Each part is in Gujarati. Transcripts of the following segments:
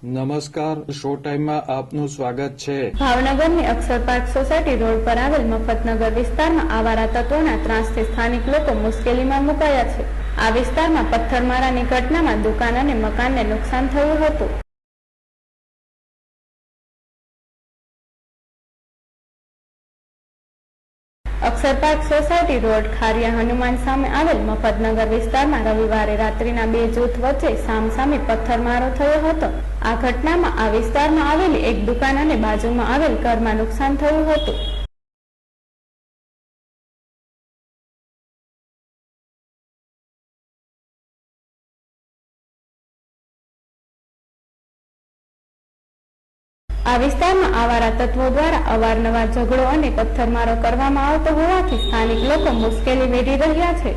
નમસ્કાર, શો ટાઈમમાં આપનું સ્વાગત છે। ભાવનગરની અક્ષર પાર્ક સોસાયટી રોડ પર આવેલ મફતનગર વિસ્તારમાં આવારા તત્વોના ત્રાસથી સ્થાનિક લોકો મુશ્કેલીમાં મુકાયા છે। આ વિસ્તારમાં પથ્થરમારાની ઘટનામાં દુકાન અને મકાનને નુકસાન થયું હતું। અક્ષર પાર્ક સોસાયટી રોડ ખારિયા હનુમાન સામે આવેલ મફતનગર વિસ્તારમાં રવિવારે રાત્રિના બે જૂથ વચ્ચે સામસામે પથ્થરમારો થયો હતો। આ ઘટનામાં આ વિસ્તારમાં આવેલી એક દુકાન અને બાજુમાં આવેલ ઘરમાં નુકસાન થયું હતું। આ વિસ્તારમાં આવારા તત્વો દ્વારા અવારનવાર ઝઘડો અને પથ્થરમારો કરવામાં આવતો હોવાથી સ્થાનિક લોકો મુશ્કેલી વેઠી રહ્યા છે।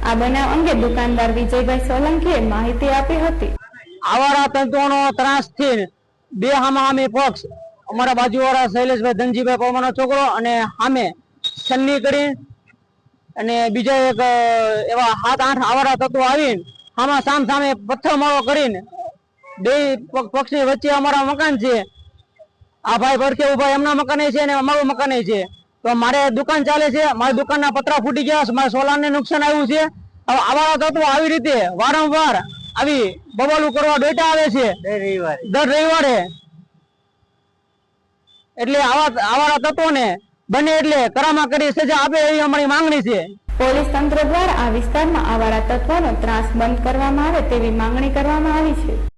આ બનાવ અંગે દુકાનદાર વિજયભાઈ સોલંકીએ માહિતી આપી હતી। આવારા તંતુઓનો ત્રાસથી બે હામે પક્ષ અમારા બાજુવાળા શૈલેષભાઈ ધનજીભાઈ પરમાનો છોકરો અને સામે સન્ની કરી અને બીજા એક એવા 7-8 આવારા તત્વો આવીને આમાં સામે પથ્થરમારો કરીને બે પક્ષની વચ્ચે અમારા મકાન છે। આ ભાઈ ભડકે ઉભા એમના મકાને છે અને અમારું મકાને છે। તો મારે દુકાન ચાલે છે, મારી દુકાનના પતરા ફૂટી ગયા છે, મારા સોલારને નુકસાન આવ્યું છે। હવે આવારા તત્વો આવી રીતે વારંવાર આવી બબાલું કરવા ડોટા આવે છે દર રવિવારે। એટલે આવારા તત્વોને બને એટલે કરામા કરી સજા આપે એવી અમારી માંગણી છે। પોલીસ તંત્ર દ્વારા આ વિસ્તારમાં આવારા તત્વોનો ત્રાસ બંધ કરવામાં આવે તેવી માંગણી કરવામાં આવી છે।